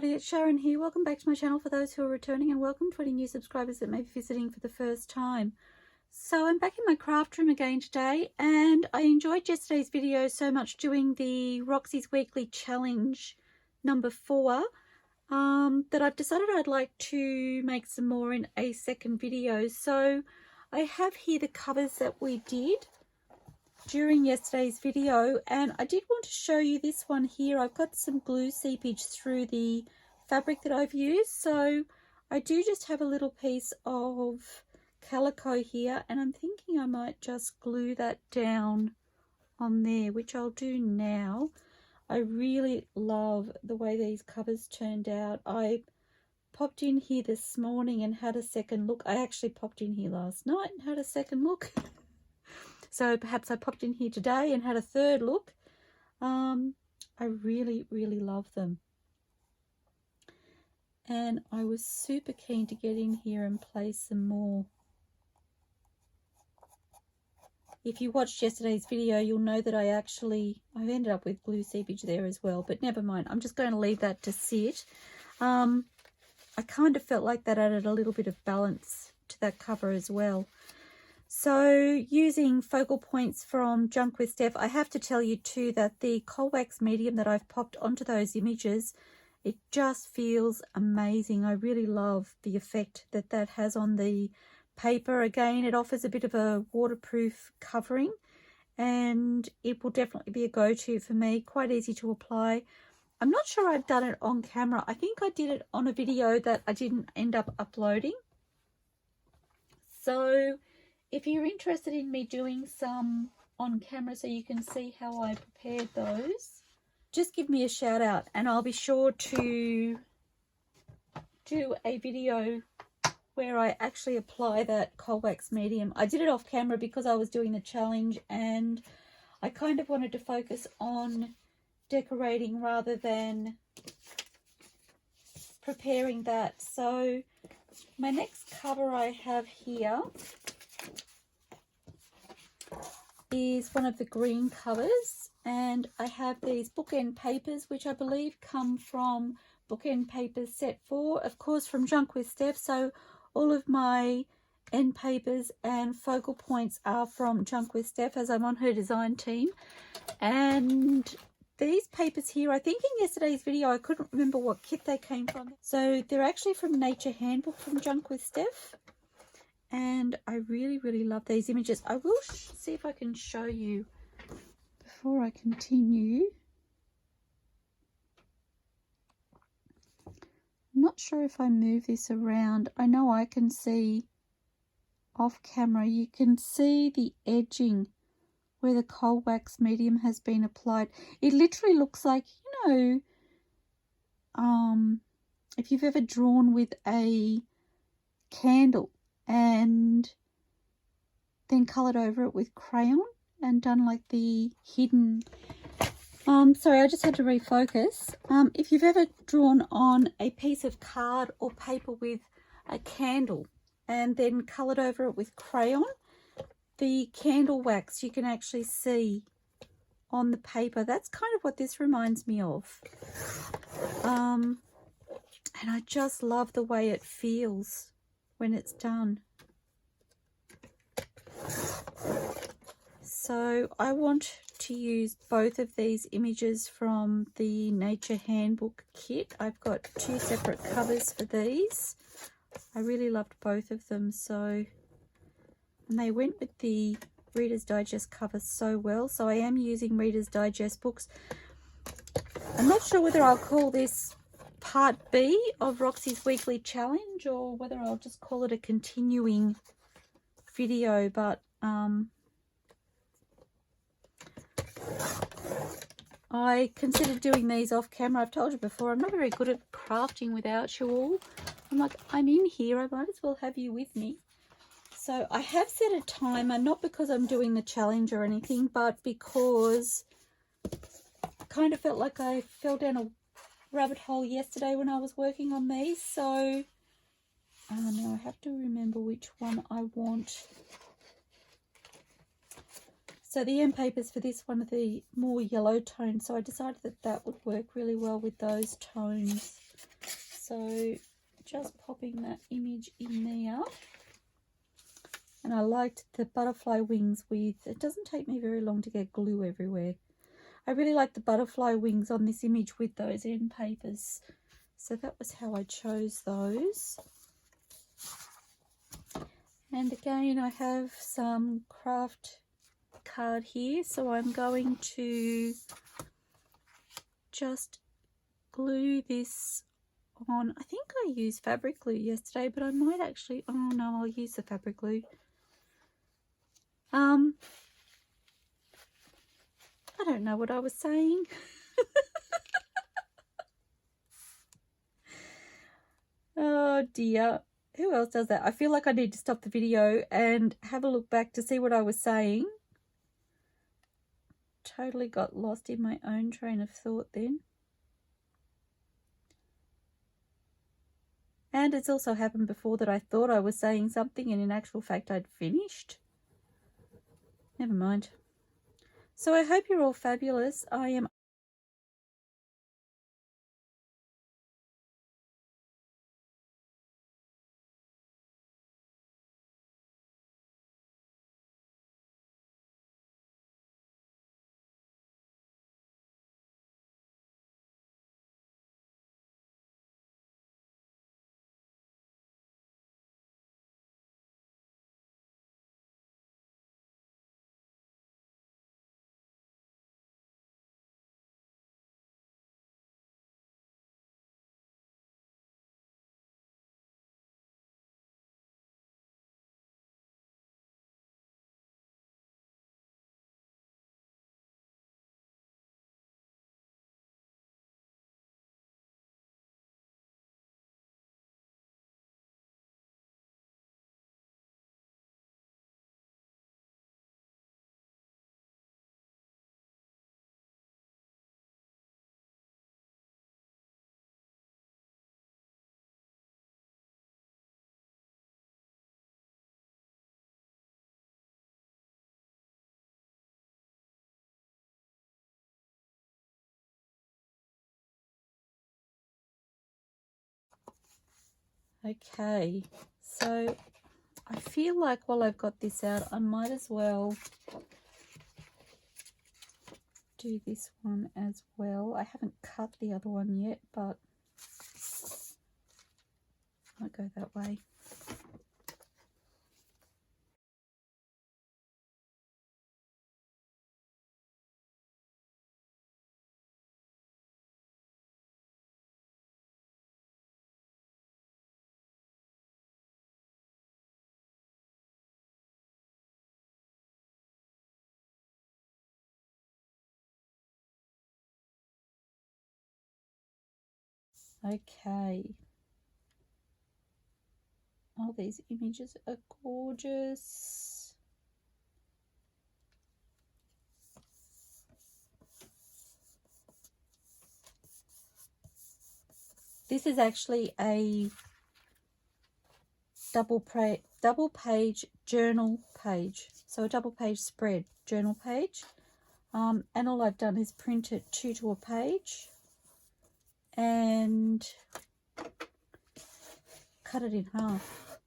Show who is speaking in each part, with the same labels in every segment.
Speaker 1: everybody, it's Sharon here. Welcome back to my channel for those who are returning, and welcome to any new subscribers that may be visiting for the first time. So I'm back in my craft room again today, and I enjoyed yesterday's video so much doing the Roxy's Weekly Challenge number 4 that I've decided I'd like to make some more in a second video. So I have here the covers that we did during yesterday's video, and I did want to show you this one here. I've got some glue seepage through the fabric that I've used, so I do just have a little piece of calico here, and I'm thinking I might just glue that down on there, which I'll do now. I really love the way these covers turned out. I popped in here this morning and had a second look. I actually popped in here last night and had a second look. So perhaps I popped in here today and had a third look. I really, really love them. And I was super keen to get in here and play some more. If you watched yesterday's video, you'll know that I've ended up with glue seepage there as well, but never mind. I'm just going to leave that to sit. I kind of felt like that added a little bit of balance to that cover as well. So using focal points from JunkWithSteph, I have to tell you too that the cold wax medium that I've popped onto those images, it just feels amazing. I really love the effect that that has on the paper. Again, it offers a bit of a waterproof covering, and it will definitely be a go-to for me. Quite easy to apply. I'm not sure I've done it on camera. I think I did it on a video that I didn't end up uploading. So if you're interested in me doing some on camera so you can see how I prepared those, just give me a shout out and I'll be sure to do a video where I actually apply that cold wax medium. I did it off camera because I was doing the challenge and I kind of wanted to focus on decorating rather than preparing that. So my next cover I have here is one of the green covers, and I have these bookend papers which I believe come from Bookend Papers Set 4, of course from JunkWithSteph. So all of my end papers and focal points are from JunkWithSteph, as I'm on her design team. And these papers here, I think in yesterday's video I couldn't remember what kit they came from. So they're actually from Nature Handbook from JunkWithSteph. And I really, really love these images. I will see if I can show you before I continue. I'm not sure if I move this around. I know I can see off camera. You can see the edging where the cold wax medium has been applied. It literally looks like, you know, if you've ever drawn with a candle and then coloured over it with crayon and done like the hidden sorry, I just had to refocus. If you've ever drawn on a piece of card or paper with a candle and then coloured over it with crayon, the candle wax you can actually see on the paper. That's kind of what this reminds me of. And I just love the way it feels when it's done. So I want to use both of these images from the Nature Handbook kit. I've got 2 separate covers for these. I really loved both of them, so, and they went with the Reader's Digest cover so well. So I am using Reader's Digest books. I'm not sure whether I'll call this part B of Roxy's Weekly Challenge or whether I'll just call it a continuing video, but I considered doing these off camera. I've told you before, I'm not very good at crafting without you all. I'm like, I'm in here, I might as well have you with me. So I have set a timer, not because I'm doing the challenge or anything, but because I kind of felt like I fell down a rabbit hole yesterday when I was working on these. So now I have to remember which one I want. So the end papers for this one are the more yellow tones, so I decided that that would work really well with those tones. So just popping that image in there. And I liked the butterfly wings with, it doesn't take me very long to get glue everywhere. I really like the butterfly wings on this image with those end papers. So that was how I chose those. And again, I have some craft card here. So I'm going to just glue this on. I think I used fabric glue yesterday, but I might actually, oh no, I'll use the fabric glue. I don't know what I was saying. Oh dear. Who else does that? I feel like I need to stop the video and have a look back to see what I was saying. Totally got lost in my own train of thought then. And it's also happened before that I thought I was saying something and in actual fact I'd finished. Never mind. So I hope you're all fabulous. I am okay. So I feel like while I've got this out, I might as well do this one as well. I haven't cut the other one yet, but I'll go that way. Okay. All these images are gorgeous. This is actually a double page journal page. So a double page spread journal page. And all I've done is print it 2 to a page and cut it in half.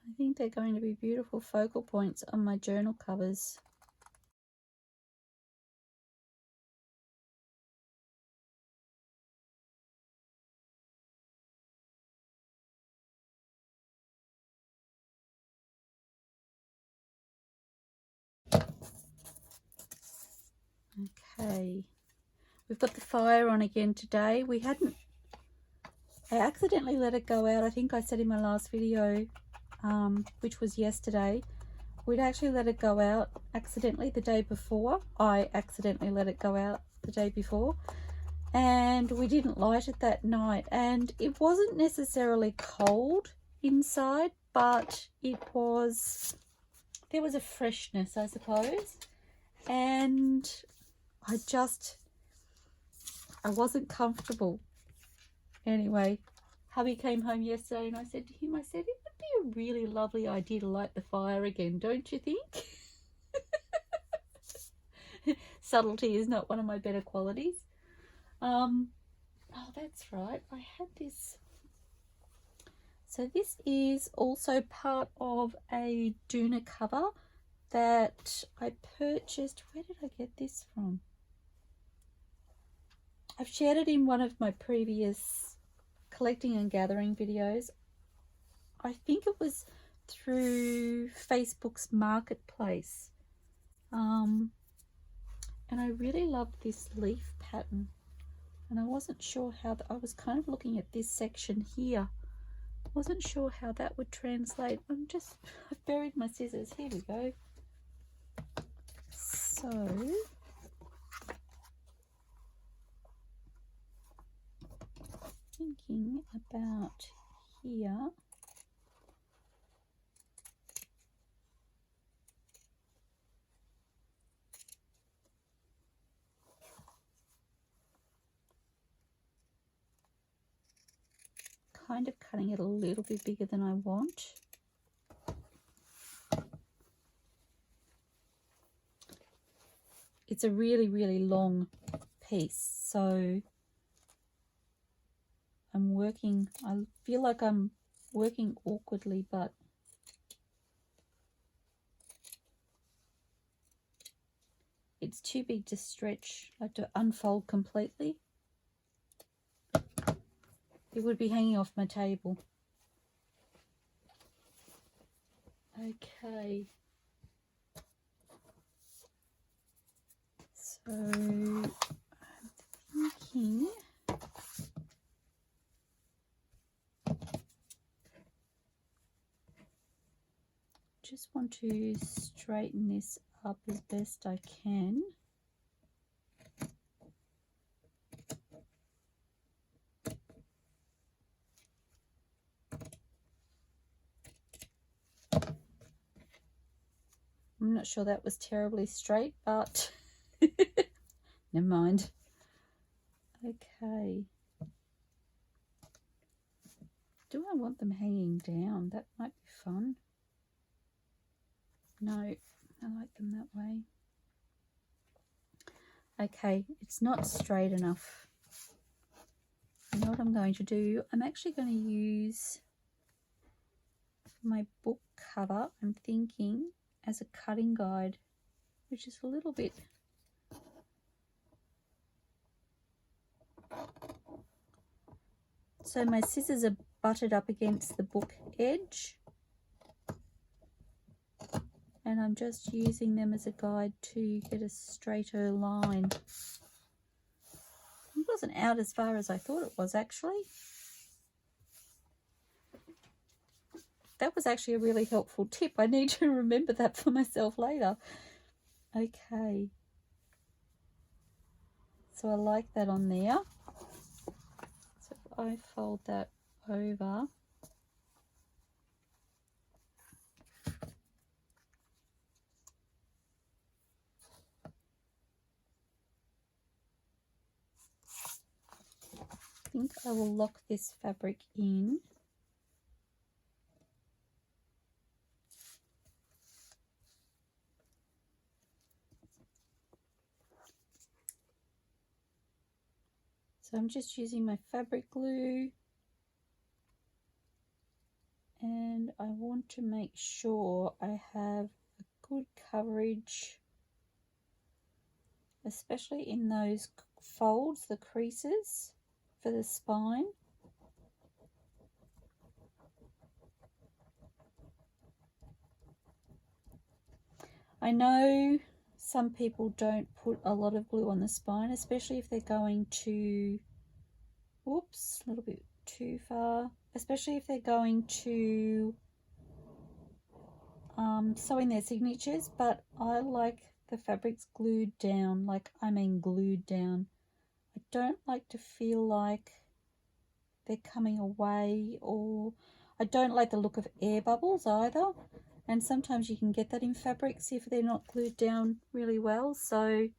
Speaker 1: I think they're going to be beautiful focal points on my journal covers. Okay, we've got the fire on again today. I accidentally let it go out. I think I said in my last video, which was yesterday, we'd actually let it go out accidentally the day before. I accidentally let it go out the day before, and we didn't light it that night. And it wasn't necessarily cold inside, but there was a freshness, I suppose. And I wasn't comfortable. Anyway, hubby came home yesterday and I said to him, it would be a really lovely idea to light the fire again, don't you think? Subtlety is not one of my better qualities. Oh, that's right. I had this. So this is also part of a doona cover that I purchased. Where did I get this from? I've shared it in one of my previous collecting and gathering videos. I think it was through Facebook's marketplace. And I really loved this leaf pattern. And I wasn't sure how, I was kind of looking at this section here. Wasn't sure how that would translate. I've buried my scissors. Here we go. So, thinking about here. Kind of cutting it a little bit bigger than I want. It's a really, really long piece, so I feel like I'm working awkwardly, but it's too big to stretch, like to unfold completely. It would be hanging off my table. Okay. So I'm thinking just want to straighten this up as best I can. I'm not sure that was terribly straight, but never mind. Okay. Do I want them hanging down? That might be fun. No, I like them that way. Okay, it's not straight enough. You know what I'm going to do? I'm actually going to use my book cover, I'm thinking, as a cutting guide, which is a little bit... So my scissors are butted up against the book edge, and I'm just using them as a guide to get a straighter line. It wasn't out as far as I thought it was, actually. That was actually a really helpful tip. I need to remember that for myself later. Okay. So I like that on there. So if I fold that over, I think I will lock this fabric in. So I'm just using my fabric glue, and I want to make sure I have a good coverage, especially in those folds, the creases for the spine. I know some people don't put a lot of glue on the spine, especially if they're going to, whoops, a little bit too far, especially if they're going to sew in their signatures, but I like the fabrics glued down, like I mean glued down. I don't like to feel like they're coming away, or I don't like the look of air bubbles either. And sometimes you can get that in fabrics if they're not glued down really well. So,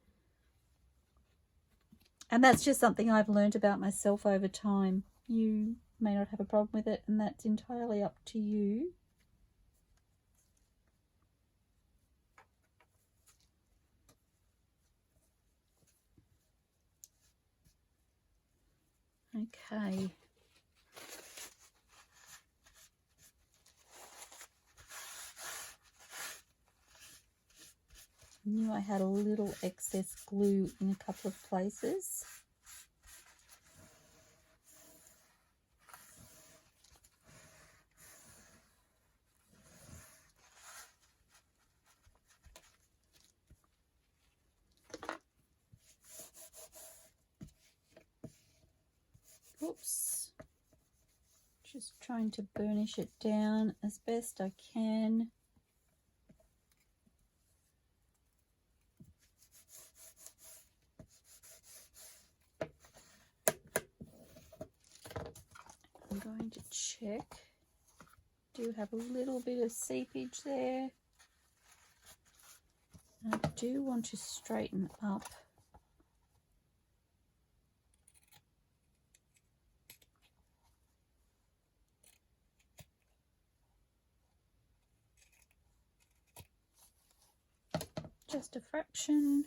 Speaker 1: and that's just something I've learned about myself over time. You may not have a problem with it, and that's entirely up to you. Okay. I knew I had a little excess glue in a couple of places. Oops. Just trying to burnish it down as best I can. I'm going to check. Do have a little bit of seepage there. I do want to straighten up. Just a fraction.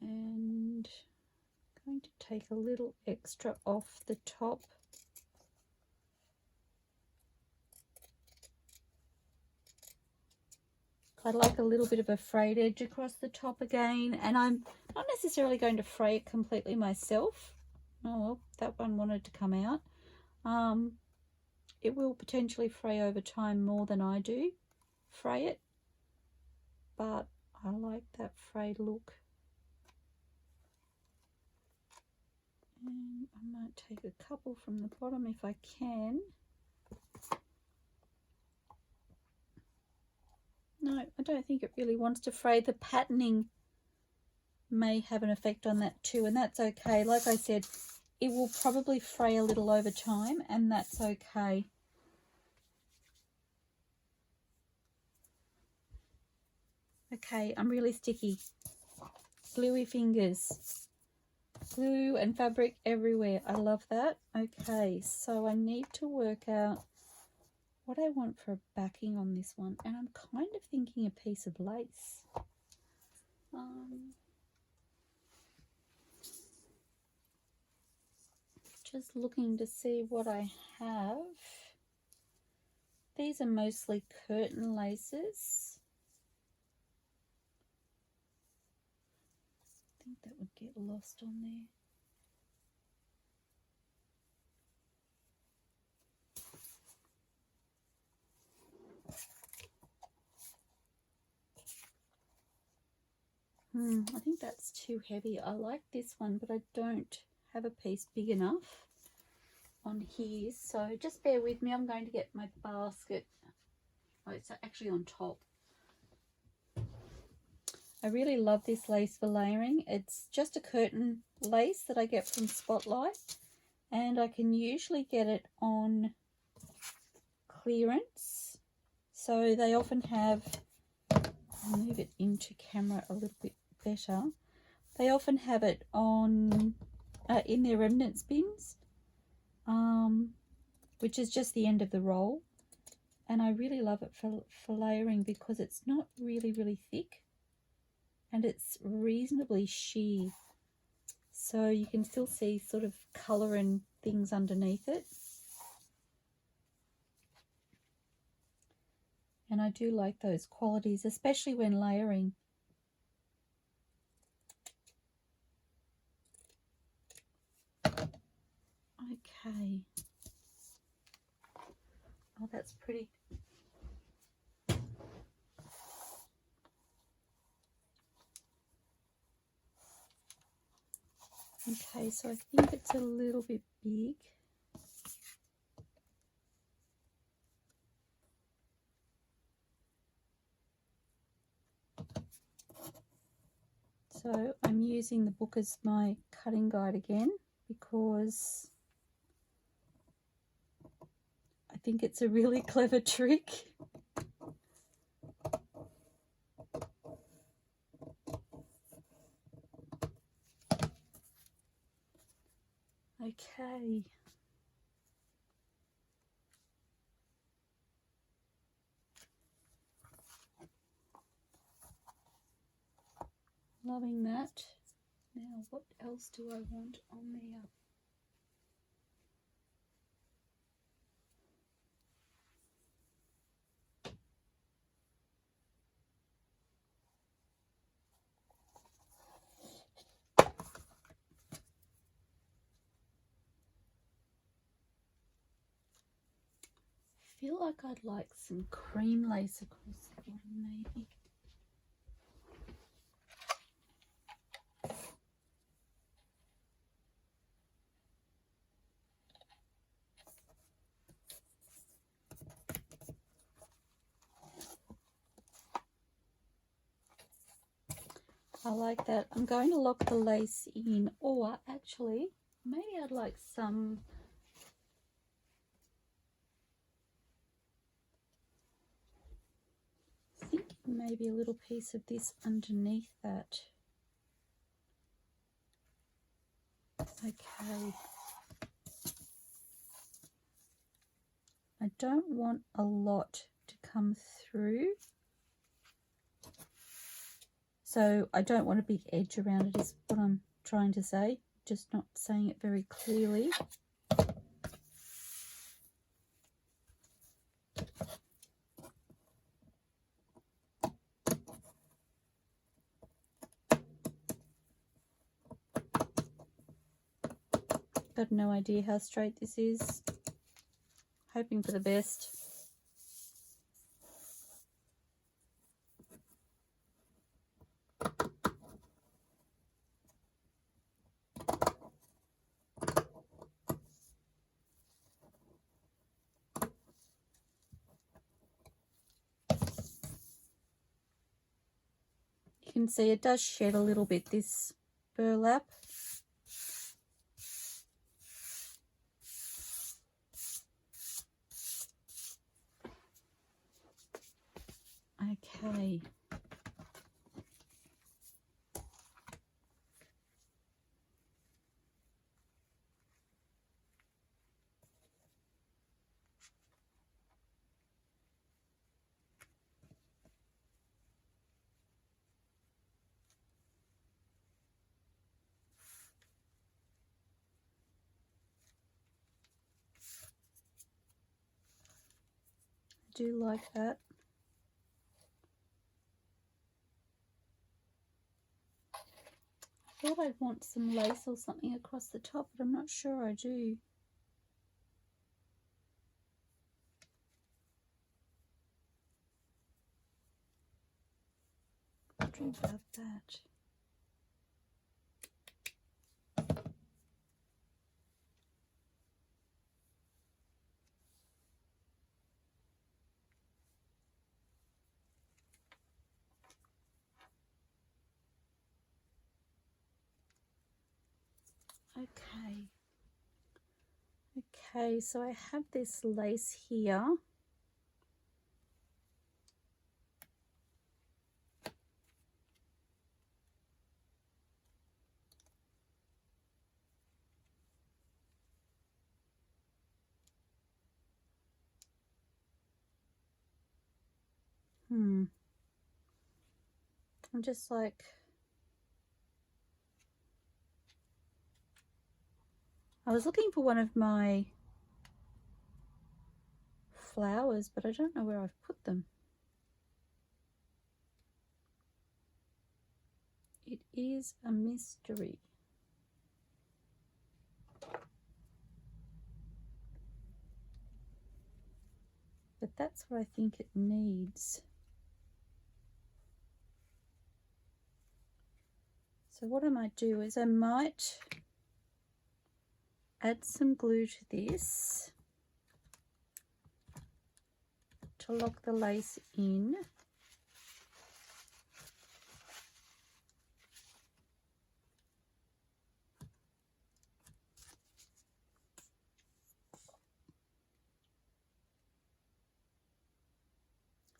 Speaker 1: And I'm going to take a little extra off the top. I'd like a little bit of a frayed edge across the top again, and I'm not necessarily going to fray it completely myself. Oh well, that one wanted to come out. It will potentially fray over time more than I do fray it, but I like that frayed look. And I might take a couple from the bottom if I can. No, I don't think it really wants to fray. The patterning may have an effect on that too, and that's okay. Like I said, it will probably fray a little over time, and that's okay. Okay, I'm really sticky. Gluey fingers. Glue and fabric everywhere. I love that. Okay, so I need to work out what I want for a backing on this one, and I'm kind of thinking a piece of lace. Just looking to see what I have. These are mostly curtain laces. I think that would get lost on there. I think that's too heavy. I like this one, but I don't have a piece big enough on here. So just bear with me. I'm going to get my basket. Oh, it's actually on top. I really love this lace for layering. It's just a curtain lace that I get from Spotlight, and I can usually get it on clearance. So they often have, I'll move it into camera a little bit better. They often have it on in their remnants bins, which is just the end of the roll, and I really love it for layering because it's not really thick and it's reasonably sheer, so you can still see sort of colour and things underneath it. And I do like those qualities, especially when layering. Okay. Oh, that's pretty. Okay, so I think it's a little bit big. So I'm using the book as my cutting guide again because I think it's a really clever trick. Okay. Loving that. Now, what else do I want on there? I feel like I'd like some cream lace across the bottom, maybe. I like that. I'm going to lock the lace in, or actually, maybe I'd like some maybe a little piece of this underneath that. Okay. I don't want a lot to come through. So I don't want a big edge around it is what I'm trying to say. Just not saying it very clearly. Got no idea how straight this is. Hoping for the best. You can see it does shed a little bit, this burlap. Okay. I do like that. I thought I'd want some lace or something across the top, but I'm not sure I do. Wondering about that. Okay, so I have this lace here. I'm just like, I was looking for one of my flowers, but I don't know where I've put them. It is a mystery. But that's what I think it needs. So what I might do is I might add some glue to this to lock the lace in.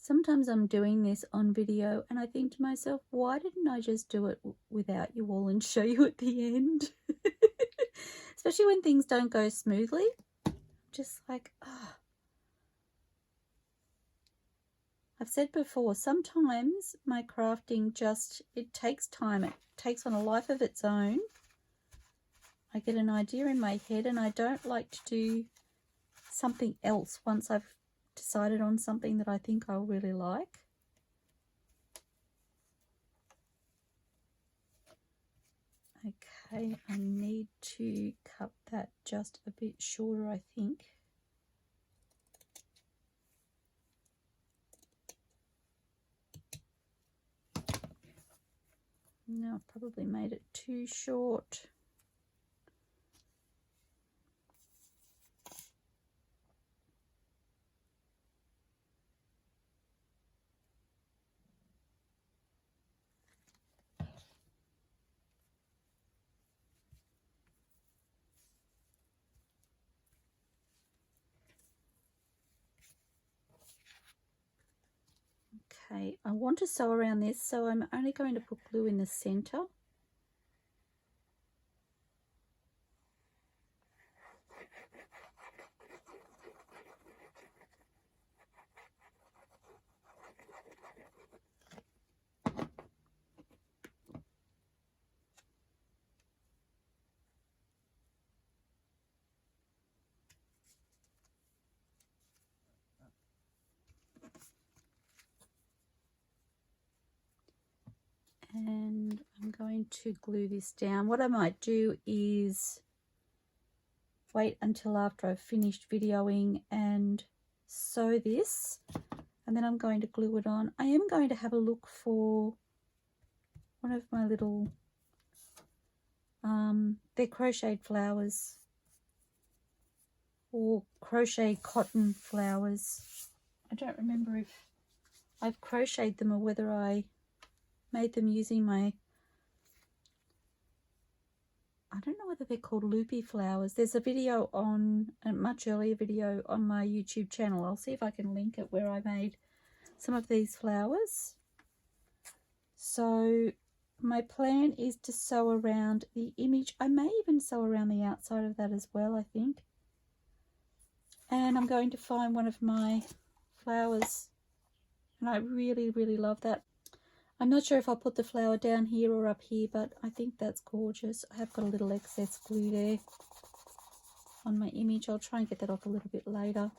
Speaker 1: Sometimes I'm doing this on video and I think to myself, why didn't I just do it without you all and show you at the end? especially when things don't go smoothly. Just like, ah. I've said before, sometimes my crafting it takes time. It takes on a life of its own. I get an idea in my head and I don't like to do something else once I've decided on something that I think I'll really like. Okay, I need to cut that just a bit shorter, I think. No, I probably made it too short. Okay, I want to sew around this, so I'm only going to put glue in the center. And I'm going to glue this down. What I might do is wait until after I've finished videoing and sew this, and then I'm going to glue it on. I am going to have a look for one of my little, they're crocheted flowers or crochet cotton flowers. I don't remember if I've crocheted them or whether I made them using my, I don't know whether they're called loopy flowers. There's a video on, a much earlier video on my YouTube channel. I'll see if I can link it, where I made some of these flowers. So my plan is to sew around the image. I may even sew around the outside of that as well, I think. And I'm going to find one of my flowers, and I really, really love that. I'm not sure if I'll put the flower down here or up here, but I think that's gorgeous. I have got a little excess glue there on my image. I'll try and get that off a little bit later.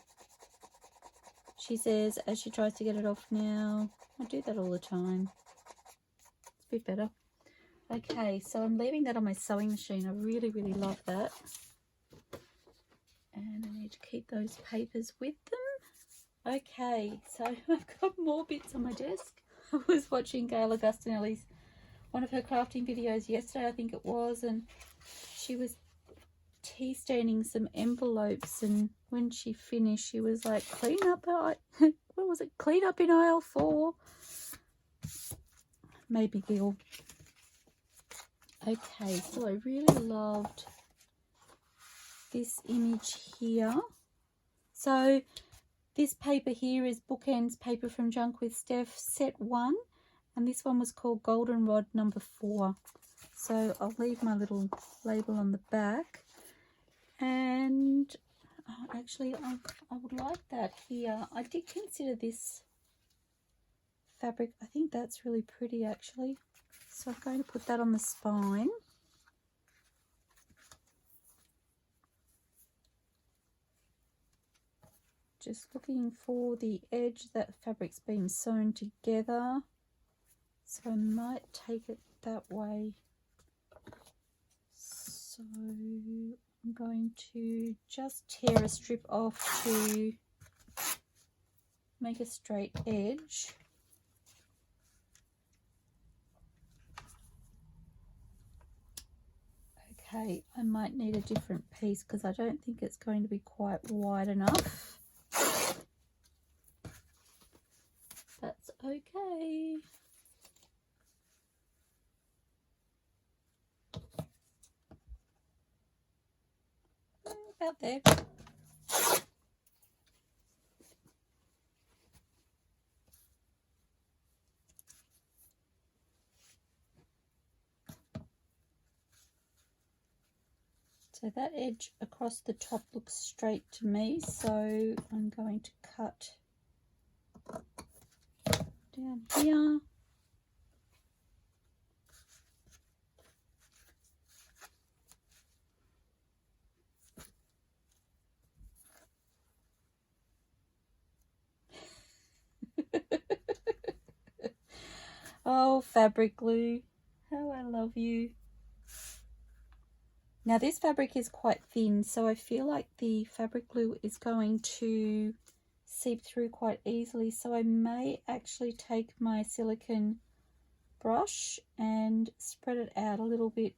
Speaker 1: She says, as she tries to get it off now, I do that all the time. It's a bit better. Okay, so I'm leaving that on my sewing machine. I really, really love that. And I need to keep those papers with them. Okay, so I've got more bits on my desk. I was watching Gail Augustinelli's, one of her crafting videos yesterday, I think it was, and she was tea staining some envelopes, and when she finished she was like, clean up, what was it, clean up in aisle 4. Made me giggle. Okay, so I really loved this image here. So this paper here is Bookends paper from JunkWithSteph set 1, and this one was called Goldenrod number 4. So I'll leave my little label on the back. And actually I would like that here. I did consider this fabric. I think that's really pretty actually. So I'm going to put that on the spine. Just looking for the edge, that fabric's been sewn together, so I might take it that way. So I'm going to just tear a strip off to make a straight edge. Okay, I might need a different piece because I don't think it's going to be quite wide enough. That's okay. About there. So that edge across the top looks straight to me, so I'm going to cut down here. Oh, fabric glue, how I love you. Now this fabric is quite thin, so I feel like the fabric glue is going to seep through quite easily, so I may actually take my silicone brush and spread it out a little bit.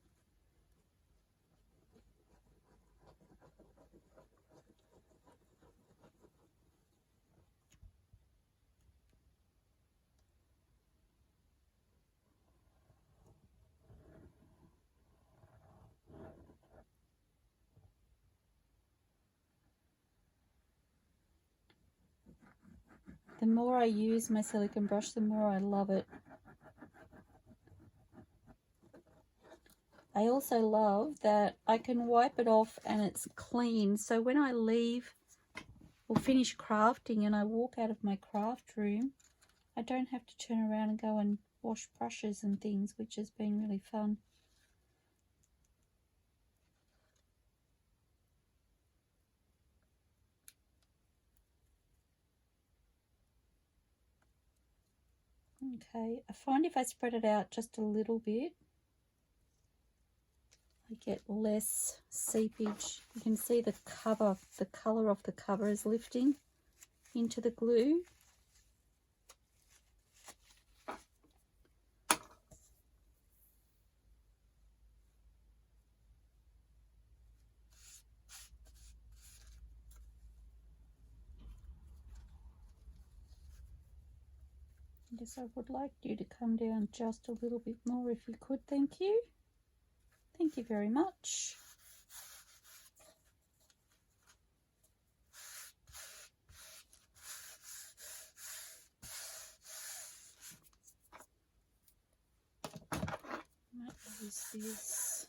Speaker 1: The more I use my silicone brush, the more I love it. I also love that I can wipe it off and it's clean, so when I leave or finish crafting and I walk out of my craft room, I don't have to turn around and go and wash brushes and things, which has been really fun. Okay, I find if I spread it out just a little bit, I get less seepage. You can see the cover, the colour of the cover is lifting into the glue. Yes, I would like you to come down just a little bit more if you could, thank you. Thank you very much. Might use this.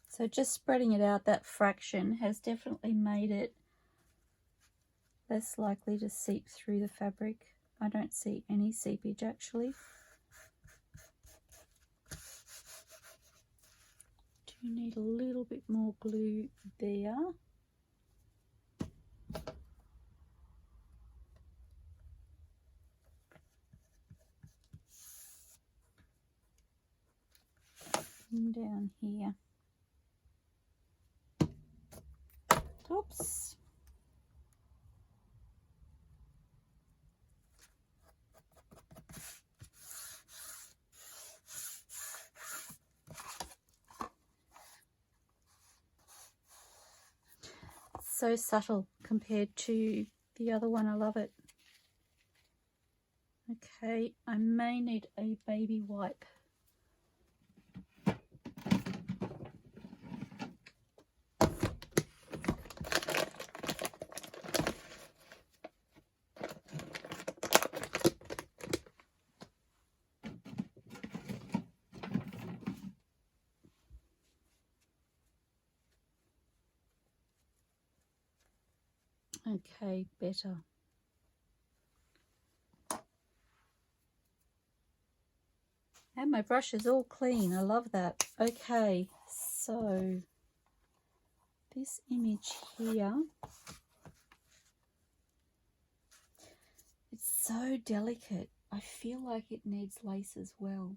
Speaker 1: So just spreading it out, that fraction has definitely made it less likely to seep through the fabric. I don't see any seepage actually. Do need a little bit more glue there. And down here. Oops. So subtle compared to the other one. I love it. Okay, I may need a baby wipe. Okay, better. And my brush is all clean. I love that. Okay, so this image here, it's so delicate. I feel like it needs lace as well.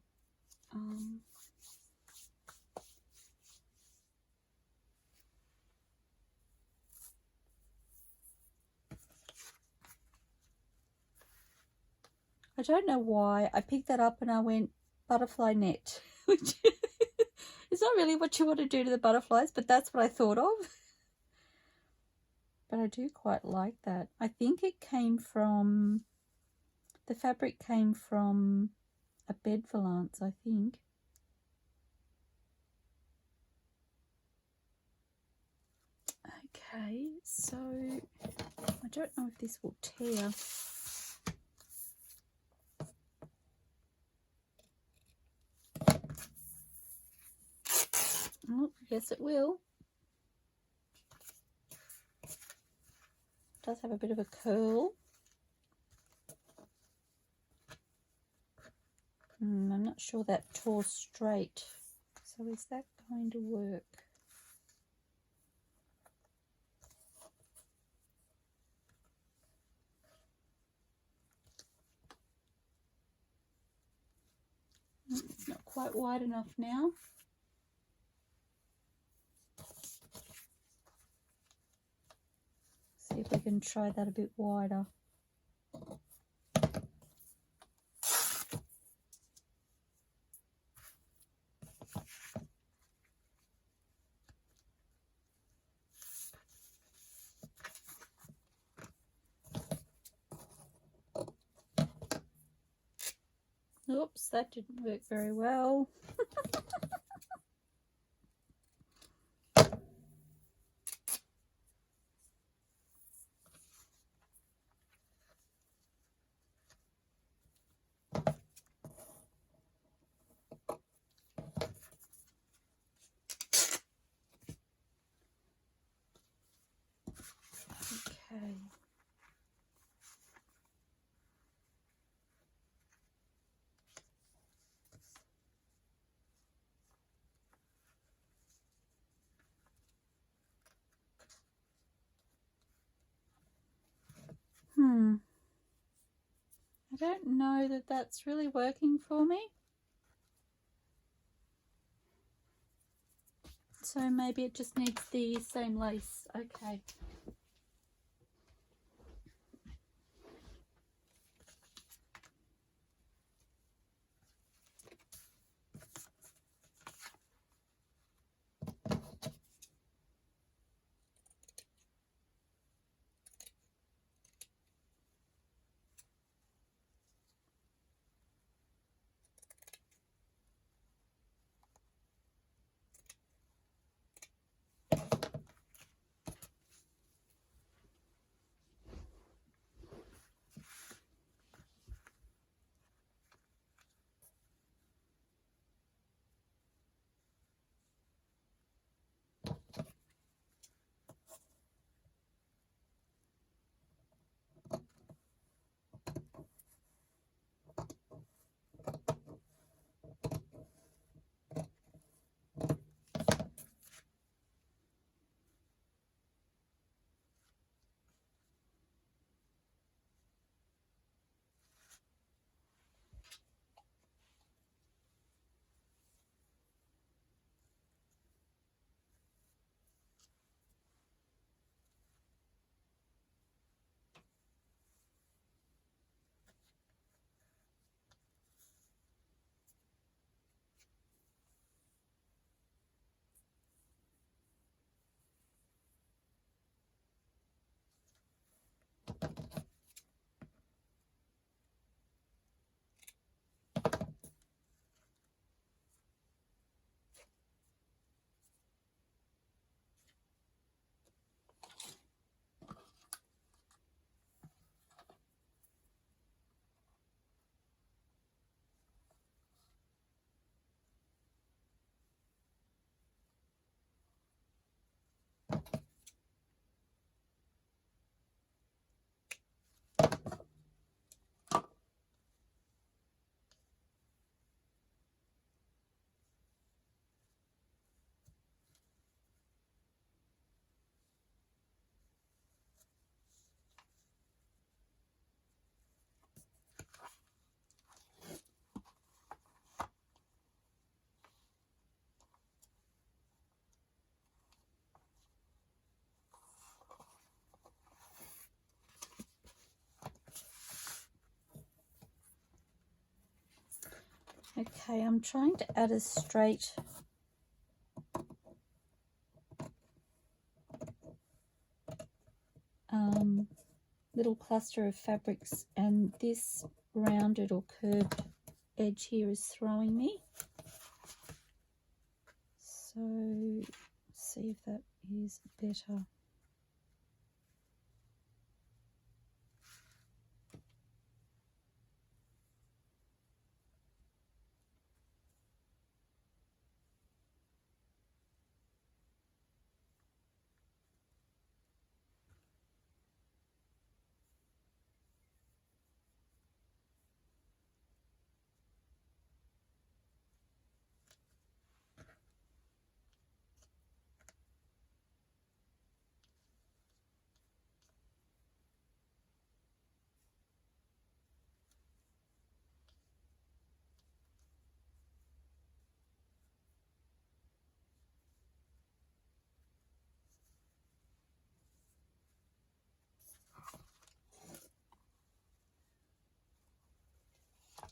Speaker 1: I don't know why I picked that up and I went butterfly net, which is not really what you want to do to the butterflies, but that's what I thought of. But I do quite like that. I think it came from, the fabric came from a bed valance, I think. Okay, so I don't know if this will tear. Oh, yes it will. It does have a bit of a curl. I'm not sure that tore straight. So is that going to work? It's not quite wide enough now. See if we can try that a bit wider. Oops, that didn't work very well. Okay. I don't know that that's really working for me. So maybe it just needs the same lace. Okay. Okay, I'm trying to add a straight little cluster of fabrics, and this rounded or curved edge here is throwing me. So let's see if that is better.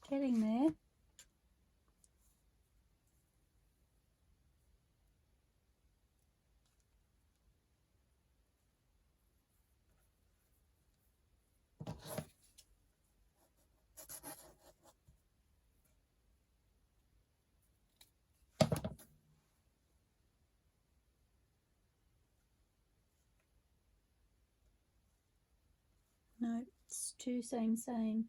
Speaker 1: Getting there. No, it's too same.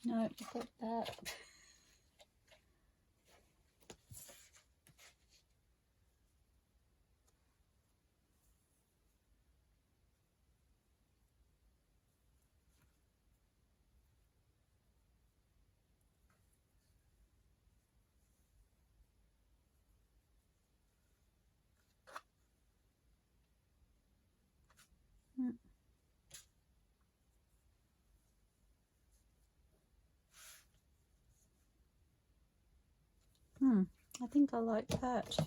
Speaker 1: No, got that. I think I like that.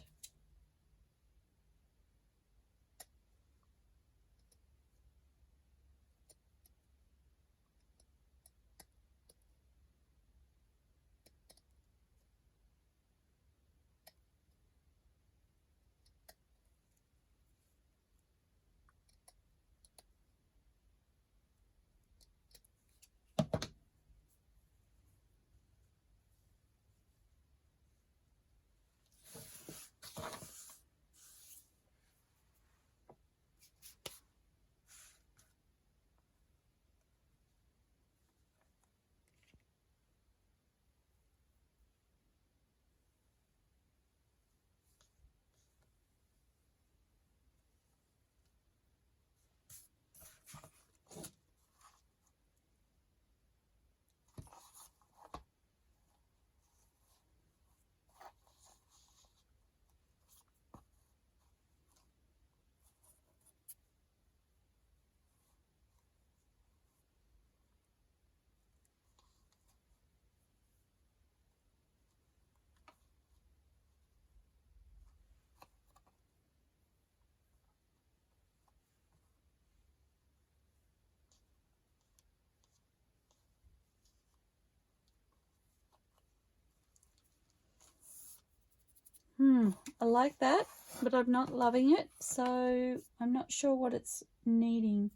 Speaker 1: I like that, but I'm not loving it, so I'm not sure what it's needing.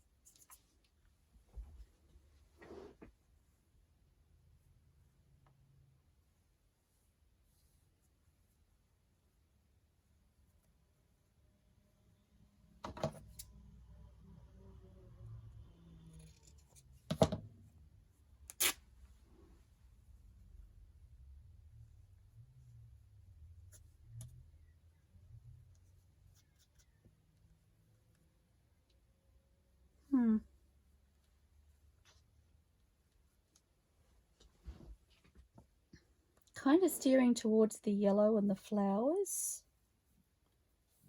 Speaker 1: Kind of steering towards the yellow and the flowers.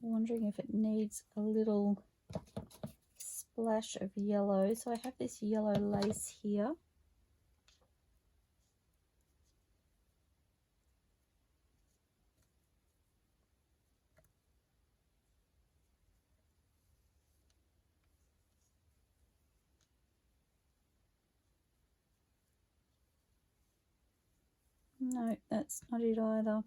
Speaker 1: Wondering if it needs a little splash of yellow. So I have this yellow lace here. No, that's not it either.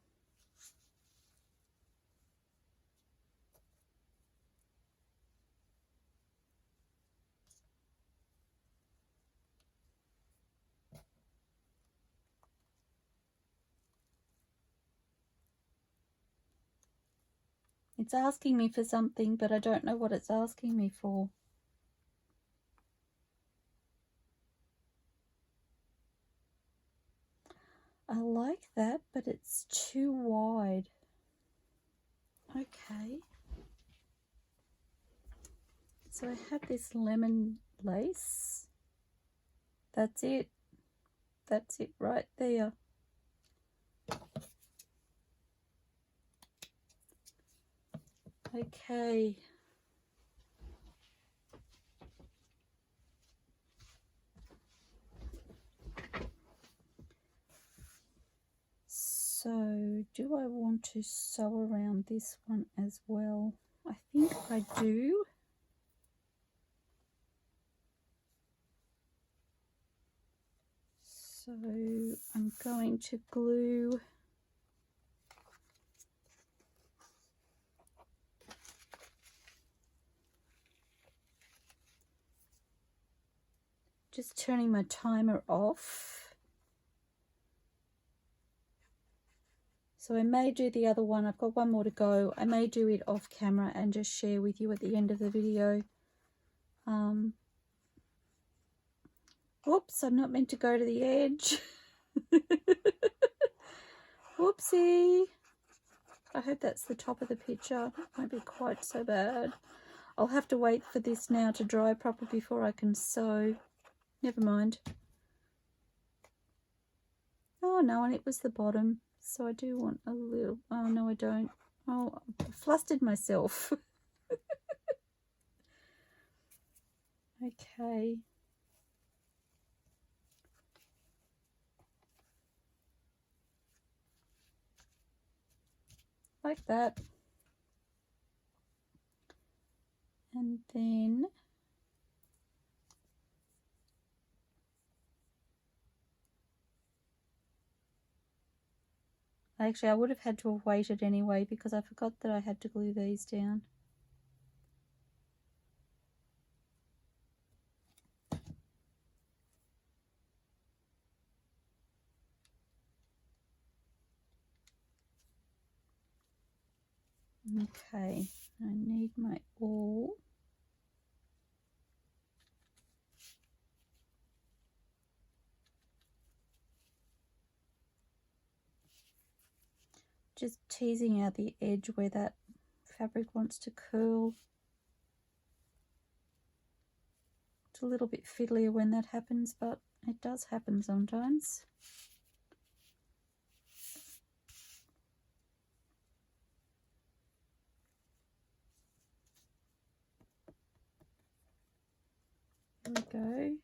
Speaker 1: It's asking me for something, but I don't know what it's asking me for. I like that, but it's too wide. Okay. So I have this lemon lace. That's it. That's it right there. Okay. So, do I want to sew around this one as well? I think I do. So I'm going to glue just turning my timer off. So I may do the other one. I've got one more to go. I may do it off camera and just share with you at the end of the video. Whoops, I'm not meant to go to the edge. Whoopsie. I hope that's the top of the picture. It won't be quite so bad. I'll have to wait for this now to dry properly before I can sew. Never mind. Oh no, and it was the bottom. So I do want a little... Oh no, I don't. Oh, I flustered myself. Okay. Like that. And then actually I would have had to have waited anyway because I forgot that I had to glue these down. Okay, I need my awl. Just teasing out the edge where that fabric wants to curl. It's a little bit fiddlier when that happens, but it does happen sometimes. There we go.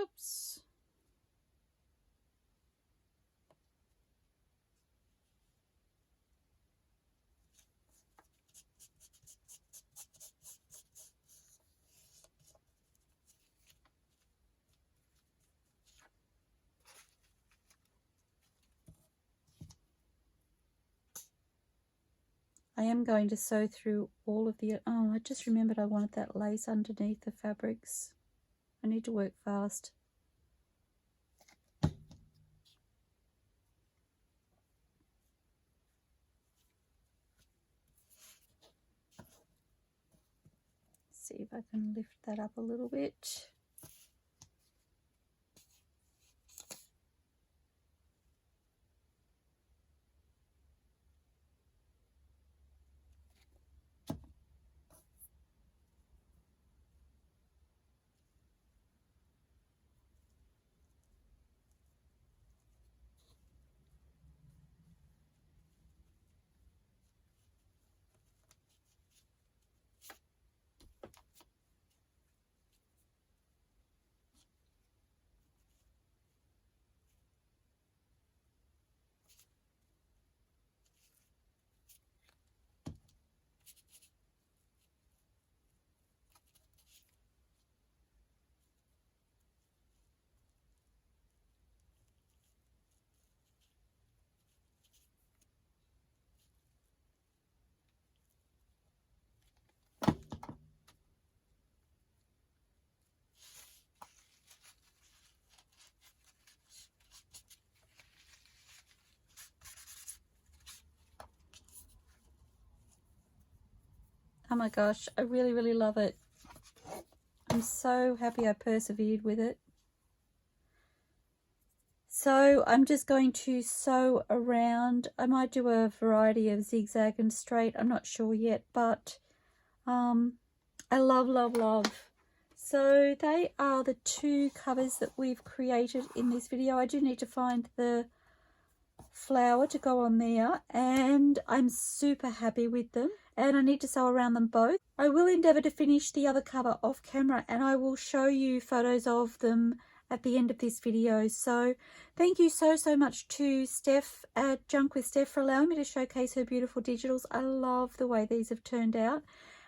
Speaker 1: Oops. I am going to sew through all of the... Oh, I just remembered I wanted that lace underneath the fabrics. I need to work fast. See if I can lift that up a little bit. Oh my gosh, I really, really love it. I'm so happy I persevered with it. So I'm just going to sew around. I might do a variety of zigzag and straight, I'm not sure yet, but I love, love, love. So they are the two covers that we've created in this video. I do need to find the flower to go on there, and I'm super happy with them, and I need to sew around them both. I will endeavour to finish the other cover off camera, and I will show you photos of them at the end of this video. So thank you so much to Steph at JunkWithSteph for allowing me to showcase her beautiful digitals. I love the way these have turned out,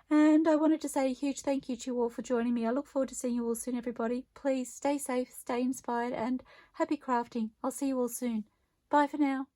Speaker 1: and I wanted to say a huge thank you to you all for joining me. I look forward to seeing you all soon, everybody. Please stay safe, stay inspired, and happy crafting. I'll see you all soon. Bye for now.